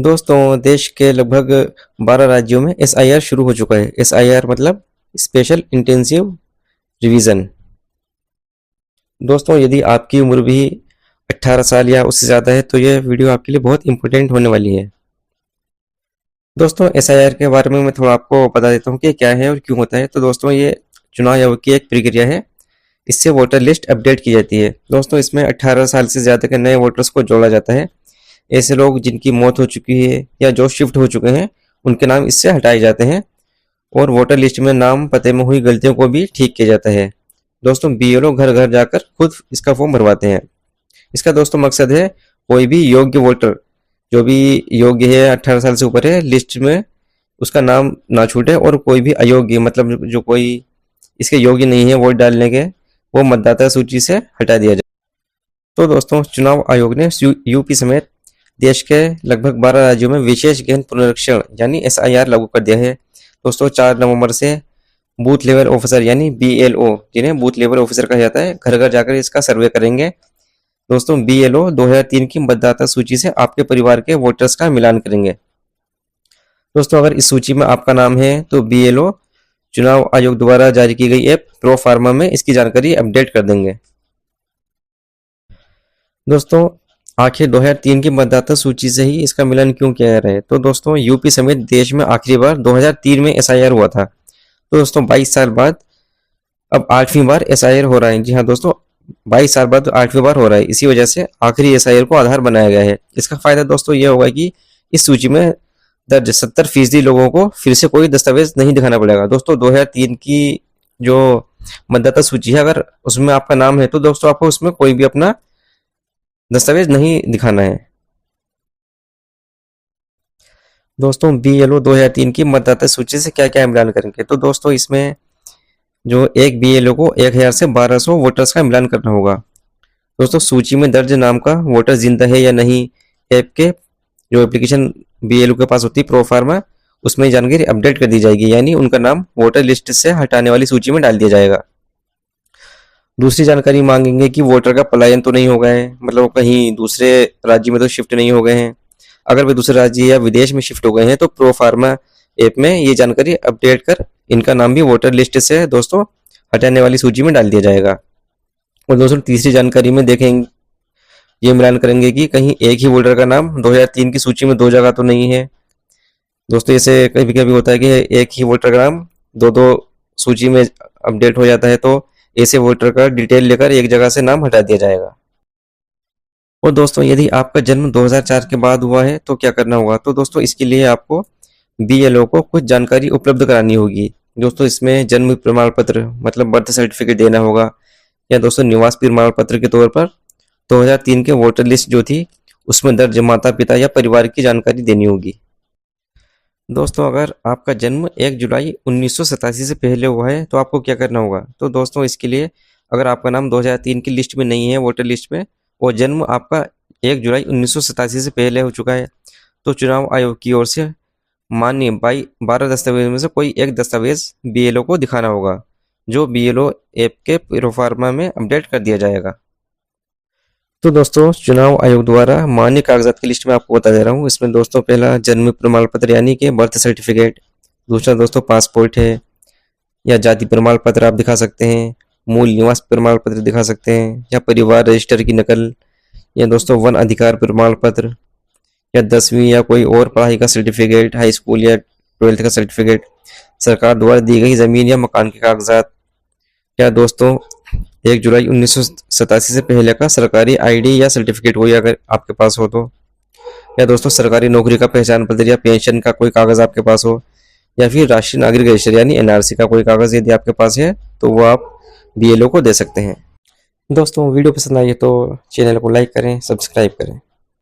दोस्तों, देश के लगभग 12 राज्यों में एसआईआर शुरू हो चुका है। एसआईआर मतलब स्पेशल इंटेंसिव रिवीजन। दोस्तों, यदि आपकी उम्र भी 18 साल या उससे ज़्यादा है तो यह वीडियो आपके लिए बहुत इंपॉर्टेंट होने वाली है। दोस्तों, एसआईआर के बारे में मैं थोड़ा आपको बता देता हूँ कि क्या है और क्यों होता है। तो दोस्तों, ये चुनाव आयोग की एक प्रक्रिया है। इससे वोटर लिस्ट अपडेट की जाती है। दोस्तों, इसमें 18 साल से ज़्यादा के नए वोटर्स को जोड़ा जाता है। ऐसे लोग जिनकी मौत हो चुकी है या जो शिफ्ट हो चुके हैं, उनके नाम इससे हटाए जाते हैं और वोटर लिस्ट में नाम पते में हुई गलतियों को भी ठीक किया जाता है। दोस्तों, बीएलओ घर घर जाकर खुद इसका फॉर्म भरवाते हैं। इसका दोस्तों मकसद है कोई भी योग्य वोटर, जो भी योग्य है 18 साल से ऊपर है, लिस्ट में उसका नाम ना छूटे और कोई भी अयोग्य मतलब जो कोई इसके योग्य नहीं है वोट डालने के, वो मतदाता सूची से हटा दिया जाए। तो दोस्तों, चुनाव आयोग ने यूपी समेत देश के लगभग 12 राज्यों में विशेष गहन पुनरीक्षण यानी एसआईआर लागू कर दिया है। दोस्तों, 4 नवंबर से बूथ लेवल ऑफिसर यानी बीएलओ, जिन्हें बूथ लेवल ऑफिसर कहा जाता है, घर घर जाकर इसका सर्वे करेंगे। दोस्तों, बीएलओ 2003 की मतदाता सूची से आपके परिवार के वोटर्स का मिलान करेंगे। दोस्तों, अगर इस सूची में आपका नाम है तो बीएलओ चुनाव आयोग द्वारा जारी की गई ऐप प्रो फार्मा में इसकी जानकारी अपडेट कर देंगे। दोस्तों, आखिर 2003 की मतदाता सूची से ही इसका मिलान क्यों किया जा रहा है? तो दोस्तों, यूपी समेत देश में आखिरी बार 2003 में एसआईआर हुआ था। तो दोस्तों, 22 साल बाद अब 8वीं बार एसआईआर हो रहा है। जी हाँ दोस्तों, 22 साल बाद 8वीं बार हो रहा है। इसी वजह से आखिरी एसआईआर को आधार बनाया गया है। इसका फायदा दोस्तों ये होगा कि इस सूची में दर्ज 70% लोगों को फिर से कोई दस्तावेज नहीं दिखाना पड़ेगा। दोस्तों, 2003 की जो मतदाता सूची है, अगर उसमें आपका नाम है तो दोस्तों आपको उसमें कोई भी अपना दस्तावेज नहीं दिखाना है। दोस्तों, बीएलओ 2003 की मतदाता सूची से क्या क्या मिलान करेंगे? तो दोस्तों, इसमें जो एक बीएलओ को 1000 से 1200 वोटर्स का मिलान करना होगा। दोस्तों, सूची में दर्ज नाम का वोटर जिंदा है या नहीं, ऐप के जो एप्लीकेशन बीएलओ के पास होती है प्रो फार्मा, उसमें जानकारी अपडेट कर दी जाएगी, यानी उनका नाम वोटर लिस्ट से हटाने वाली सूची में डाल दिया जाएगा। दूसरी जानकारी मांगेंगे कि वोटर का पलायन तो नहीं हो गए हैं, मतलब वो कहीं दूसरे राज्य में तो शिफ्ट नहीं हो गए हैं। अगर वे दूसरे राज्य या विदेश में शिफ्ट हो गए हैं तो प्रो फार्मा ऐप में ये जानकारी अपडेट कर इनका नाम भी वोटर लिस्ट से दोस्तों हटाने वाली सूची में डाल दिया जाएगा। और दोस्तों, तीसरी जानकारी में देखेंगे, ये मिलान करेंगे कि कहीं एक ही वोटर का नाम 2003 की सूची में 2 जगह तो नहीं है। दोस्तों, ऐसे कभी कभी होता है कि एक ही वोटर का नाम दो दो सूची में अपडेट हो जाता है, तो ऐसे वोटर का डिटेल लेकर एक जगह से नाम हटा दिया जाएगा। और दोस्तों, यदि आपका जन्म 2004 के बाद हुआ है तो क्या करना होगा? तो दोस्तों, इसके लिए आपको बीएलओ को कुछ जानकारी उपलब्ध करानी होगी। दोस्तों, इसमें जन्म प्रमाण पत्र मतलब बर्थ सर्टिफिकेट देना होगा, या दोस्तों निवास प्रमाण पत्र के तौर पर 2003 के वोटर लिस्ट जो थी उसमें दर्ज माता पिता या परिवार की जानकारी देनी होगी। दोस्तों, अगर आपका जन्म 1 जुलाई 1987 से पहले हुआ है तो आपको क्या करना होगा? तो दोस्तों, इसके लिए अगर आपका नाम 2003 की लिस्ट में नहीं है वोटर लिस्ट में, और जन्म आपका 1 जुलाई 1987 से पहले हो चुका है, तो चुनाव आयोग की ओर से मान्य 12 दस्तावेज में से कोई एक दस्तावेज बीएलओ को दिखाना होगा, जो बीएलओ ऐप के प्रोफार्मा में अपडेट कर दिया जाएगा। तो दोस्तों, चुनाव आयोग द्वारा मान्य कागजात की लिस्ट में आपको बता दे रहा हूँ। इसमें दोस्तों पहला जन्म प्रमाण पत्र यानी कि बर्थ सर्टिफिकेट, दूसरा दोस्तों पासपोर्ट है या जाति प्रमाण पत्र आप दिखा सकते हैं, मूल निवास प्रमाण पत्र दिखा सकते हैं, या परिवार रजिस्टर की नकल, या दोस्तों वन अधिकार प्रमाण पत्र, या 10वीं या कोई और पढ़ाई का सर्टिफिकेट, हाई स्कूल या 12th का सर्टिफिकेट, सरकार द्वारा दी गई जमीन या मकान के कागजात, या दोस्तों 1 जुलाई 1987 से पहले का सरकारी आईडी या सर्टिफिकेट कोई अगर आपके पास हो तो, या दोस्तों सरकारी नौकरी का पहचान पत्र या पेंशन का कोई कागज आपके पास हो, या फिर राष्ट्रीय नागरिक रजिस्टर यानी एनआरसी का कोई कागज यदि आपके पास है तो वो आप बीएलओ को दे सकते हैं। दोस्तों, वीडियो पसंद आई है तो चैनल को लाइक करें, सब्सक्राइब करें।